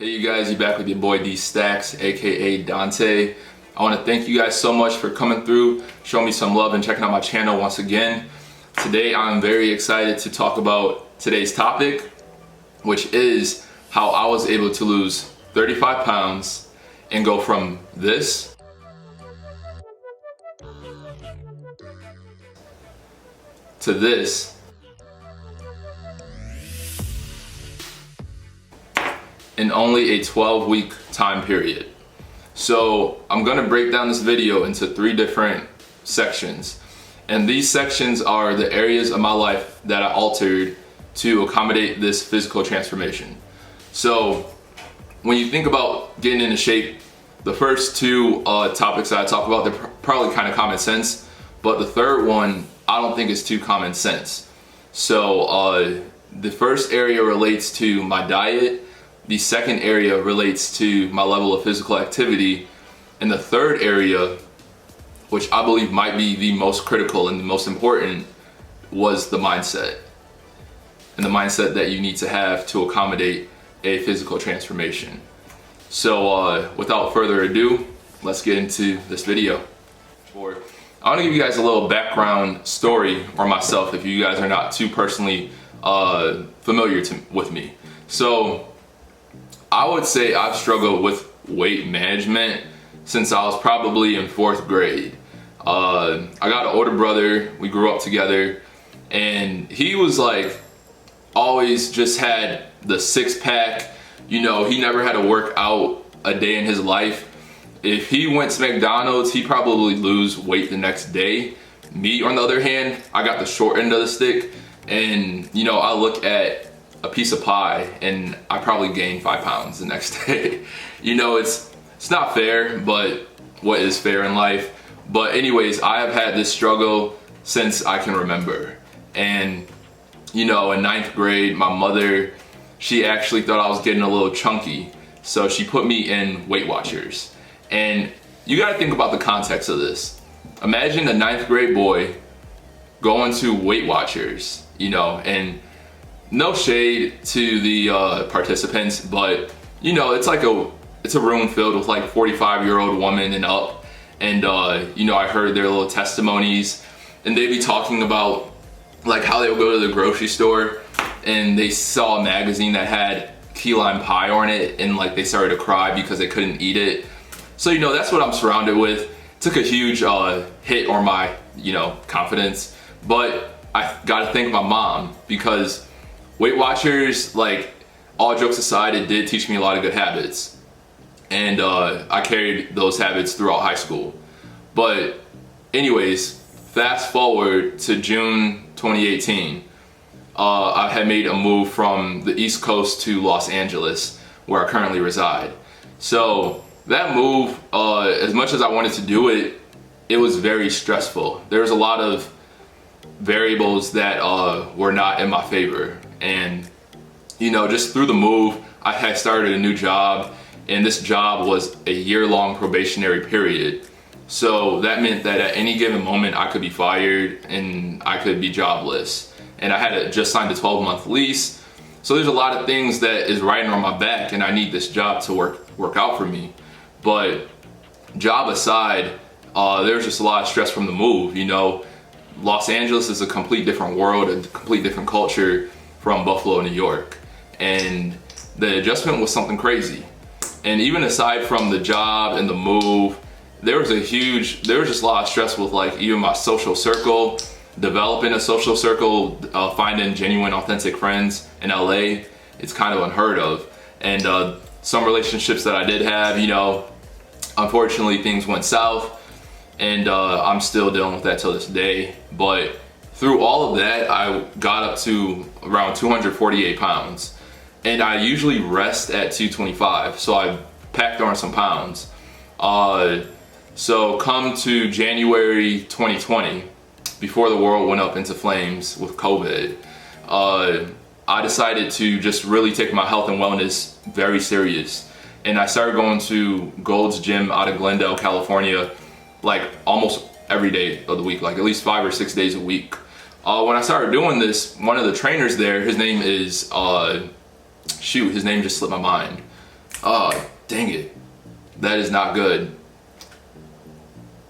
Hey you guys, you back with your boy D Stacks, aka Donte. I want to thank you guys so much for coming through, showing me some love and checking out my channel once again. Today I'm very excited to talk about today's topic, which is how I was able to lose 35 pounds and go from this to this in only a 12-week time period. So I'm gonna break down this video into 3 different sections. And these sections are the areas of my life that I altered to accommodate this physical transformation. So when you think about getting into shape, the first 2 topics that I talk about, they're probably kind of common sense, but the third one I don't think is too common sense. So the first area relates to my diet, the second area relates to my level of physical activity, and the third area, which I believe might be the most critical and the most important, was the mindset. And the mindset that you need to have to accommodate a physical transformation. So without further ado, let's get into this video. I want to give you guys a little background story or myself if you guys are not too personally familiar with me. So I would say I've struggled with weight management since I was probably in 4th grade. I got an older brother, we grew up together, and he was like always just had the 6-pack. You know, he never had to work out a day in his life. If he went to McDonald's, he'd probably lose weight the next day. Me, on the other hand, I got the short end of the stick, and you know, I look at a piece of pie and I probably gained 5 pounds the next day. You know, it's not fair, but what is fair in life? But anyways, I have had this struggle since I can remember. And you know, in 9th grade, my mother, she actually thought I was getting a little chunky, so she put me in Weight Watchers. And you gotta think about the context of this. Imagine a 9th grade boy going to Weight Watchers, you know, and no shade to the participants, but you know, it's a room filled with like 45-year-old women and up, and you know, I heard their little testimonies, and they'd be talking about like how they would go to the grocery store and they saw a magazine that had key lime pie on it, and like they started to cry because they couldn't eat it. So you know, that's what I'm surrounded with. It took a huge hit on my, you know, confidence, but I gotta thank my mom, because Weight Watchers, like, all jokes aside, it did teach me a lot of good habits, and I carried those habits throughout high school. But anyways, fast forward to June 2018, I had made a move from the East Coast to Los Angeles, where I currently reside. So that move, as much as I wanted to do it, it was very stressful. There was a lot of variables that were not in my favor. And you know, just through the move, I had started a new job, and this job was a year-long probationary period. So that meant that at any given moment I could be fired and I could be jobless. And I had just signed a 12-month lease. So there's a lot of things that is riding on my back, and I need this job to work out for me. But job aside, there's just a lot of stress from the move. You know, Los Angeles is a complete different world, a complete different culture from Buffalo, New York, and the adjustment was something crazy. And even aside from the job and the move, there was just a lot of stress with like even my social circle, developing a social circle, finding genuine, authentic friends in LA. It's kind of unheard of. And some relationships that I did have, you know, unfortunately things went south, and I'm still dealing with that till this day. But through all of that, I got up to around 248 pounds, and I usually rest at 225, so I packed on some pounds. So come to January 2020, before the world went up into flames with COVID, I decided to just really take my health and wellness very serious. And I started going to Gold's Gym out of Glendale, California, like almost every day of the week, like at least 5 or 6 days a week. When I started doing this, one of the trainers there, his name is, his name just slipped my mind. Oh, dang it. That is not good.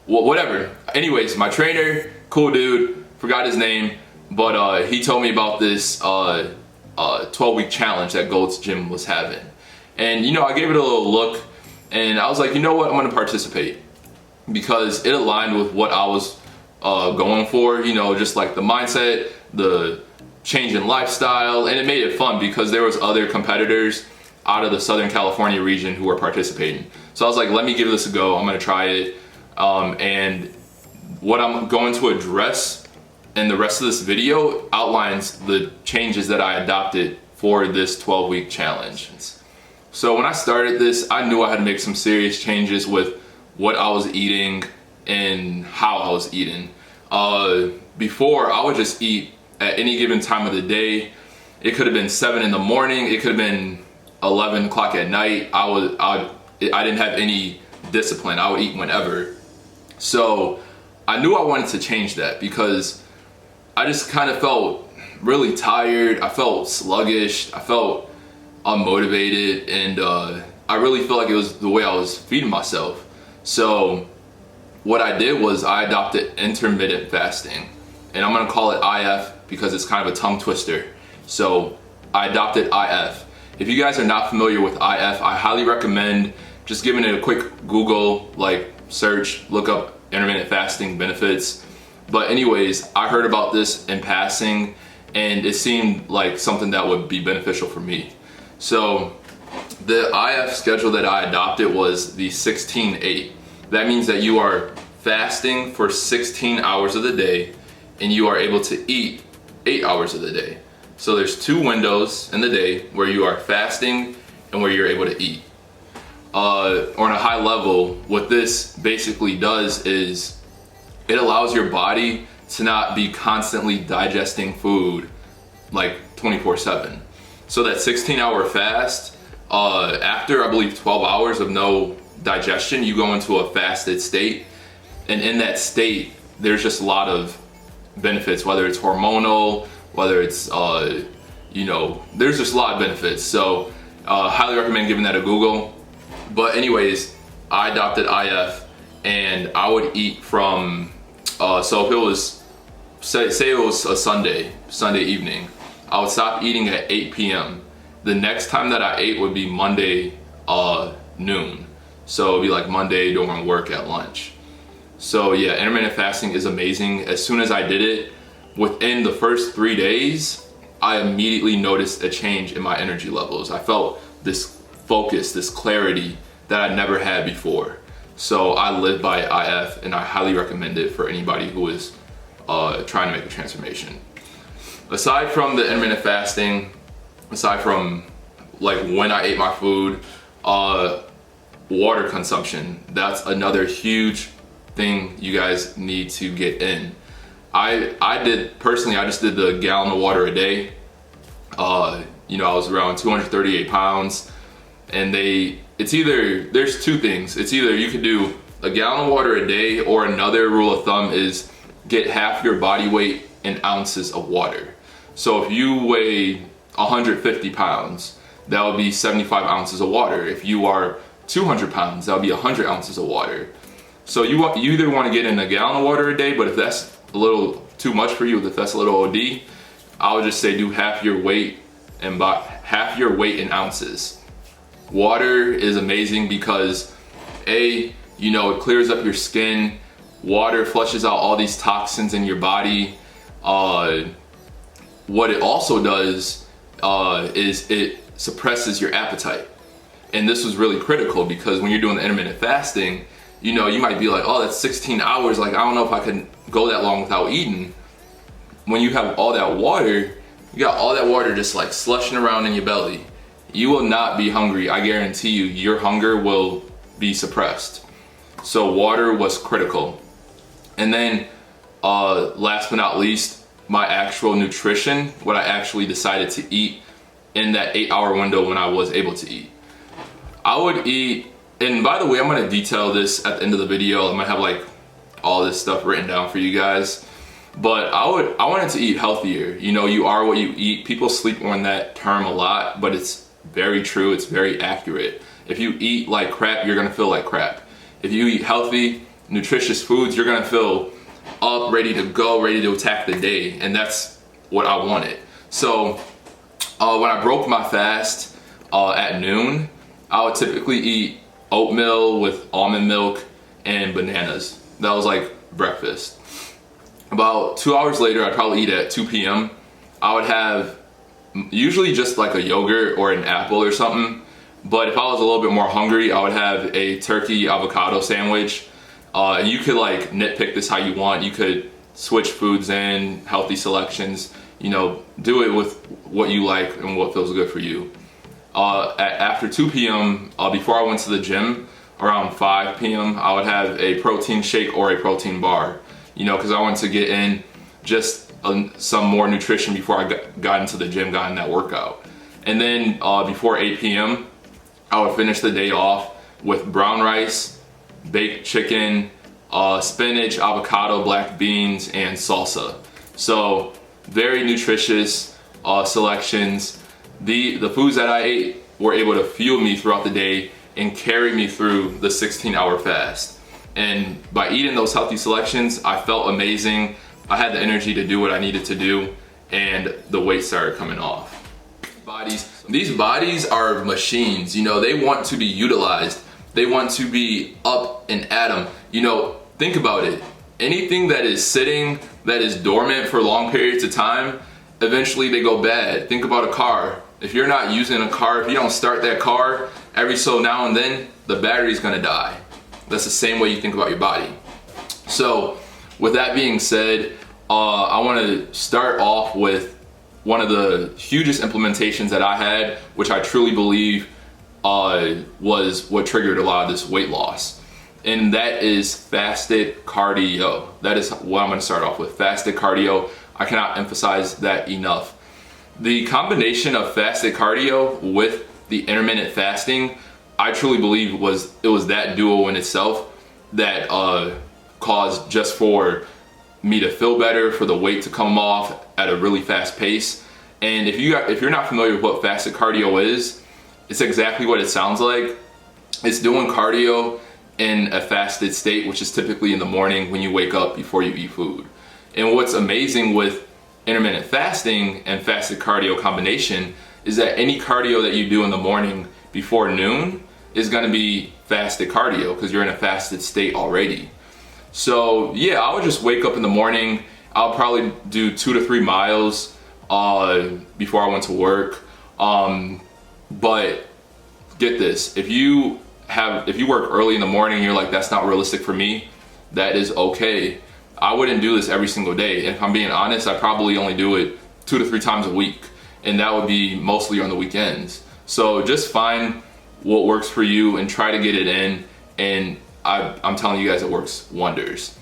Well, whatever. Anyways, my trainer, cool dude, forgot his name, but he told me about this 12-week challenge that Gold's Gym was having. And you know, I gave it a little look and I was like, you know what, I'm gonna participate. Because it aligned with what I was going for, you know, just like the mindset, the change in lifestyle, and it made it fun because there was other competitors out of the Southern California region who were participating. So I was like, let me give this a go, I'm gonna try it. And what I'm going to address in the rest of this video outlines the changes that I adopted for this 12-week challenge. So when I started this, I knew I had to make some serious changes with what I was eating and how I was eating. Before, I would just eat at any given time of the day. It could have been 7 in the morning, it could have been 11 o'clock at night. I didn't have any discipline. I would eat whenever. So I knew I wanted to change that because I just kind of felt really tired. I felt sluggish. I felt unmotivated, and I really felt like it was the way I was feeding myself. So what I did was I adopted intermittent fasting, and I'm gonna call it IF because it's kind of a tongue twister. So I adopted IF. If you guys are not familiar with IF, I highly recommend just giving it a quick Google search, look up intermittent fasting benefits. But anyways, I heard about this in passing and it seemed like something that would be beneficial for me. So the IF schedule that I adopted was the 16-8. That means that you are fasting for 16 hours of the day and you are able to eat 8 hours of the day. So there's 2 windows in the day where you are fasting and where you're able to eat. On a high level, what this basically does is it allows your body to not be constantly digesting food like 24/7. So that 16-hour fast, after I believe 12 hours of no digestion, you go into a fasted state. And in that state, there's just a lot of benefits, whether it's hormonal, whether it's, you know, there's just a lot of benefits. So highly recommend giving that a Google. But anyways, I adopted IF and I would eat from, so if it was, say it was a Sunday evening, I would stop eating at 8 p.m. The next time that I ate would be Monday noon. So it'd be like Monday during work at lunch. So yeah, intermittent fasting is amazing. As soon as I did it, within the first 3 days, I immediately noticed a change in my energy levels. I felt this focus, this clarity that I never had before. So I live by IF and I highly recommend it for anybody who is trying to make a transformation. Aside from the intermittent fasting, aside from like when I ate my food, water consumption, that's another huge thing you guys need to get in. I did personally, I just did the gallon of water a day. You know, I was around 238 pounds and it's either, there's 2 things. It's either you can do a gallon of water a day, or another rule of thumb is get half your body weight in ounces of water. So if you weigh 150 pounds, that would be 75 ounces of water. If you are 200 pounds, that would be 100 ounces of water. So you either want to get in a gallon of water a day, but if that's a little too much for you, if that's a little OD, I would just say do half your weight in ounces. Water is amazing because you know, it clears up your skin. Water flushes out all these toxins in your body. What it also does is it suppresses your appetite. And this was really critical because when you're doing the intermittent fasting, you know, you might be like, oh, that's 16 hours. Like, I don't know if I can go that long without eating. When you have all that water, you got all that water just like slushing around in your belly. You will not be hungry. I guarantee you, your hunger will be suppressed. So water was critical. And then last but not least, my actual nutrition, what I actually decided to eat in that 8-hour window when I was able to eat. I would eat, and by the way, I'm gonna detail this at the end of the video. I'm gonna have like all this stuff written down for you guys. But I wanted to eat healthier. You know, you are what you eat. People sleep on that term a lot, but it's very true, it's very accurate. If you eat like crap, you're gonna feel like crap. If you eat healthy, nutritious foods, you're gonna feel up, ready to go, ready to attack the day. And that's what I wanted. So when I broke my fast at noon, I would typically eat oatmeal with almond milk and bananas. That was like breakfast. About 2 hours later, I'd probably eat at 2 p.m. I would have usually just like a yogurt or an apple or something. But if I was a little bit more hungry, I would have a turkey avocado sandwich. And you could like nitpick this how you want. You could switch foods in, healthy selections, you know, do it with what you like and what feels good for you. After 2 p.m., before I went to the gym, around 5 p.m., I would have a protein shake or a protein bar, you know, because I wanted to get in just some more nutrition before I got into the gym, got in that workout. And then before 8 p.m., I would finish the day off with brown rice, baked chicken, spinach, avocado, black beans, and salsa. So very nutritious selections. The foods that I ate were able to fuel me throughout the day and carry me through the 16-hour fast. And by eating those healthy selections, I felt amazing. I had the energy to do what I needed to do, and the weight started coming off. These bodies are machines, you know, they want to be utilized. They want to be up and at 'em. You know, think about it. Anything that is sitting, that is dormant for long periods of time, eventually they go bad. Think about a car. If you're not using a car, if you don't start that car every so now and then, the battery's gonna die. That's the same way you think about your body. So with that being said, I want to start off with one of the hugest implementations that I had, which I truly believe was what triggered a lot of this weight loss. And that is fasted cardio. That is what I'm gonna start off with, fasted cardio. I cannot emphasize that enough. The combination of fasted cardio with the intermittent fasting, I truly believe it was that duo in itself that caused just for me to feel better, for the weight to come off at a really fast pace. And if you're not familiar with what fasted cardio is, it's exactly what it sounds like. It's doing cardio in a fasted state, which is typically in the morning when you wake up before you eat food. And what's amazing with intermittent fasting and fasted cardio combination is that any cardio that you do in the morning before noon is going to be fasted cardio because you're in a fasted state already. So yeah, I would just wake up in the morning. I'll probably do 2 to 3 miles before I went to work. But get this, if you work early in the morning and you're like, that's not realistic for me, that is okay. I wouldn't do this every single day. And if I'm being honest, I probably only do it 2 to 3 times a week. And that would be mostly on the weekends. So just find what works for you and try to get it in. And I'm telling you guys, it works wonders.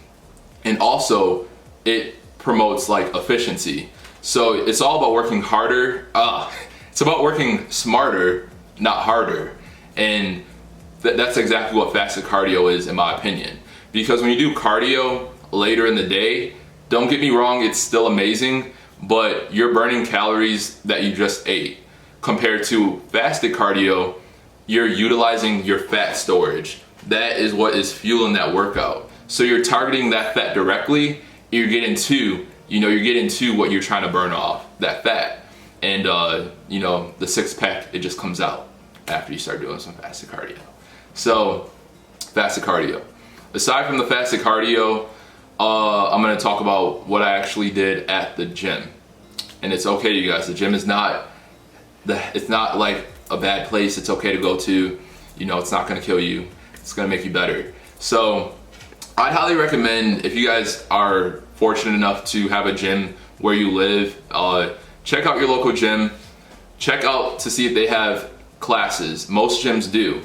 And also, it promotes like efficiency. So it's all about working harder. It's about working smarter, not harder. And that's exactly what fasted cardio is, in my opinion. Because when you do cardio later in the day, don't get me wrong, it's still amazing, but you're burning calories that you just ate. Compared to fasted cardio, you're utilizing your fat storage. That is what is fueling that workout. So you're targeting that fat directly, you're getting to what you're trying to burn off, that fat. And the 6-pack, it just comes out after you start doing some fasted cardio. So, fasted cardio. Aside from the fasted cardio, I'm gonna talk about what I actually did at the gym. And it's okay, you guys, the gym is it's not like a bad place. It's okay to go to, it's not gonna kill you. It's gonna make you better. So I'd highly recommend, if you guys are fortunate enough to have a gym where you live, check out your local gym. Check out to see if they have classes. Most gyms do.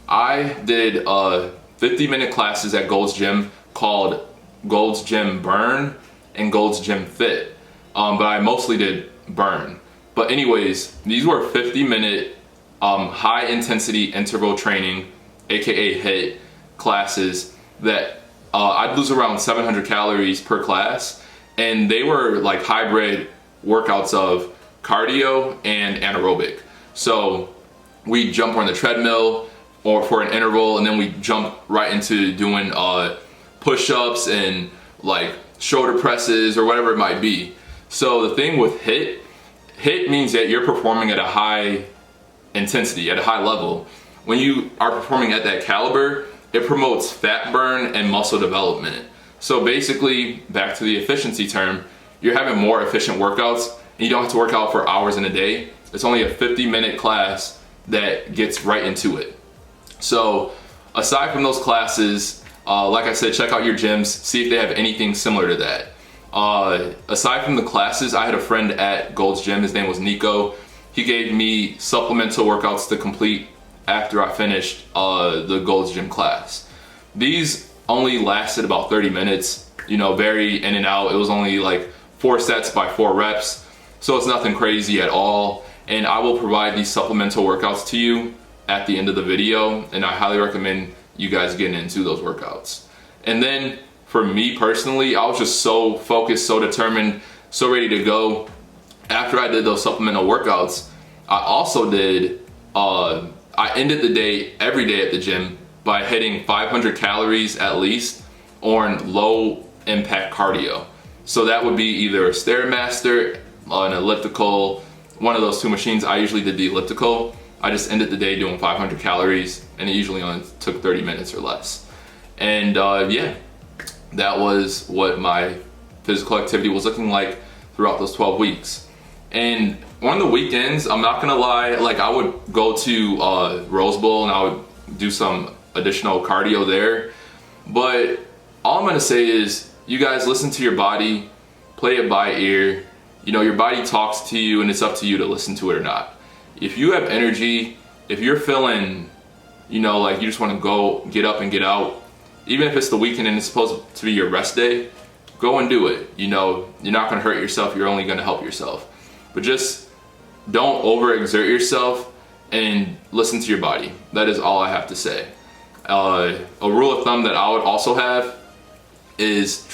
I did 50-minute classes at Gold's Gym called Gold's Gym Burn and Gold's Gym Fit. But I mostly did Burn. But anyways, these were 50-minute high intensity interval training, aka HIIT classes that I'd lose around 700 calories per class, and they were like hybrid workouts of cardio and anaerobic. So we jump on the treadmill, or for an interval, and then we jump right into doing push-ups and like shoulder presses or whatever it might be. So the thing with HIIT means that you're performing at a high intensity, at a high level. When you are performing at that caliber, it promotes fat burn and muscle development. So basically, back to the efficiency term, you're having more efficient workouts, and you don't have to work out for hours in a day. It's only a 50-minute class that gets right into it. So aside from those classes, like I said, check out your gyms, see if they have anything similar to that. Aside from the classes, I had a friend at Gold's Gym, his name was Nico. He gave me supplemental workouts to complete after I finished the Gold's Gym class. These only lasted about 30 minutes, you know, very in and out. It was only like 4 sets by 4 reps, so it's nothing crazy at all. And I will provide these supplemental workouts to you at the end of the video, and I highly recommend you guys getting into those workouts. And then for me personally, I was just so focused, so determined, so ready to go. After I did those supplemental workouts, I also did, I ended the day every day at the gym by hitting 500 calories at least on low impact cardio. So that would be either a Stairmaster, an elliptical, one of those 2 machines. I usually did the elliptical. I just ended the day doing 500 calories, and it usually only took 30 minutes or less. And yeah, that was what my physical activity was looking like throughout those 12 weeks. And on the weekends, I'm not gonna lie, like I would go to Rose Bowl and I would do some additional cardio there. But all I'm gonna say is, you guys listen to your body, play it by ear. You know, your body talks to you, and it's up to you to listen to it or not. If you have energy, if you're feeling, you know, like you just want to go get up and get out, even if it's the weekend and it's supposed to be your rest day, go and do it. You know, you're not going to hurt yourself, you're only going to help yourself. But just don't overexert yourself and listen to your body. That is all I have to say. A rule of thumb that I would also have is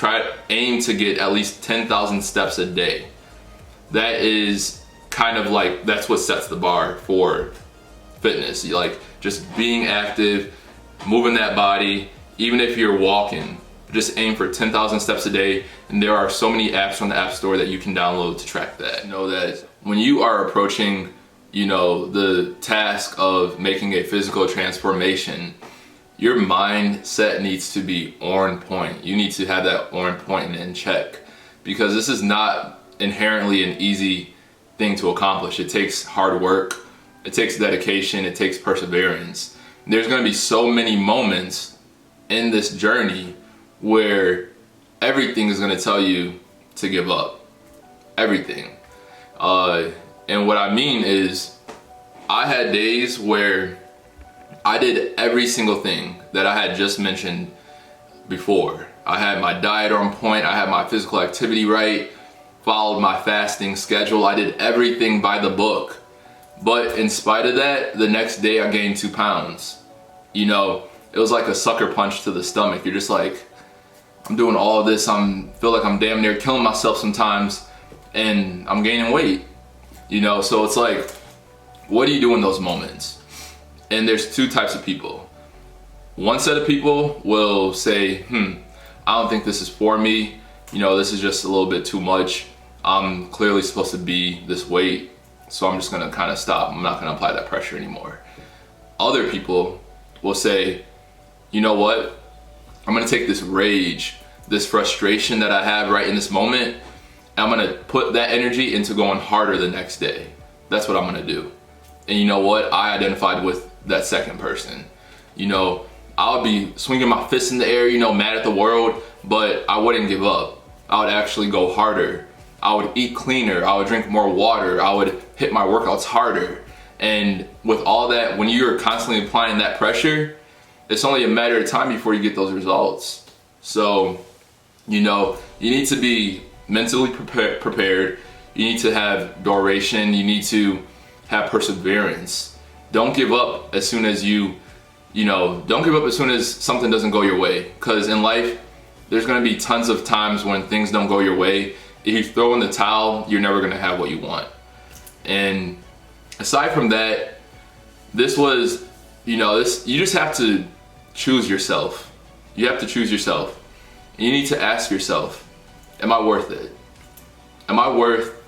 aim to get at least 10,000 steps a day. That is kind of like, that's what sets the bar for fitness. You like just being active, moving that body. Even if you're walking, just aim for 10,000 steps a day. And there are so many apps on the App Store that you can download to track that. Know that when you are approaching, you know, the task of making a physical transformation, your mindset needs to be on point. You need to have that on point and in check, because this is not inherently an easy thing to accomplish. It takes hard work, it takes dedication, it takes perseverance. There's going to be so many moments in this journey where everything is going to tell you to give up. Everything. And what I mean is, I had days where I did every single thing that I had just mentioned before. I had my diet on point, I had my physical activity right, followed my fasting schedule, I did everything by the book. But in spite of that, the next day I gained 2 pounds. You know, it was like a sucker punch to the stomach. You're just like, I'm doing all of this, feel like I'm damn near killing myself sometimes, and I'm gaining weight. You know, so it's like, what do you do in those moments? And there's 2 types of people. One set of people will say, I don't think this is for me. You know, this is just a little bit too much. I'm clearly supposed to be this weight, so I'm just gonna kind of stop. I'm not gonna apply that pressure anymore. Other people will say, you know what? I'm gonna take this rage, this frustration that I have right in this moment, and I'm gonna put that energy into going harder the next day. That's what I'm gonna do. And you know what? I identified with that second person. You know, I would be swinging my fists in the air, you know, mad at the world, but I wouldn't give up. I would actually go harder. I would eat cleaner. I would drink more water. I would hit my workouts harder. And with all that, when you're constantly applying that pressure, it's only a matter of time before you get those results. So, you know, you need to be mentally prepared. You need to have duration. You need to have perseverance. Don't give up as soon as don't give up as soon as something doesn't go your way. Because in life, there's gonna be tons of times when things don't go your way. If you throw in the towel, you're never gonna have what you want. And aside from that, this was, you just have to choose yourself. You have to choose yourself. You need to ask yourself, am I worth it? Am I worth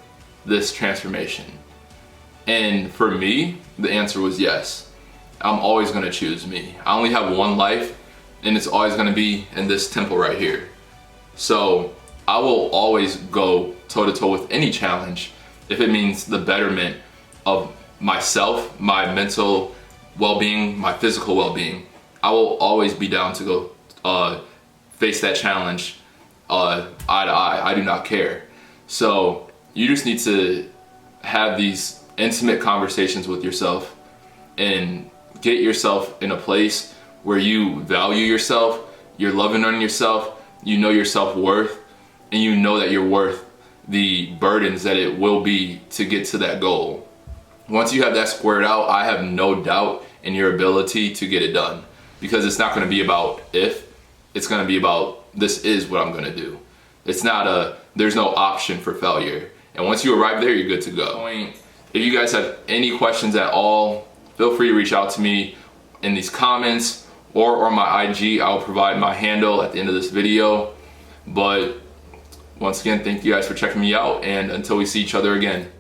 this transformation? And for me, the answer was yes. I'm always gonna choose me. I only have one life, and it's always gonna be in this temple right here. So I will always go toe to toe with any challenge if it means the betterment of myself, my mental well-being, my physical well-being. I will always be down to go face that challenge eye to eye. I do not care. So you just need to have these intimate conversations with yourself and get yourself in a place where you value yourself, you're loving on yourself, you know your self-worth, and you know that you're worth the burdens that it will be to get to that goal. Once you have that squared out, I have no doubt in your ability to get it done, because it's not going to be about if, it's going to be about this is what I'm going to do. It's not there's no option for failure. And once you arrive there, you're good to go. If you guys have any questions at all, feel free to reach out to me in these comments or on my IG. I'll provide my handle at the end of this video. But once again, thank you guys for checking me out, and until we see each other again.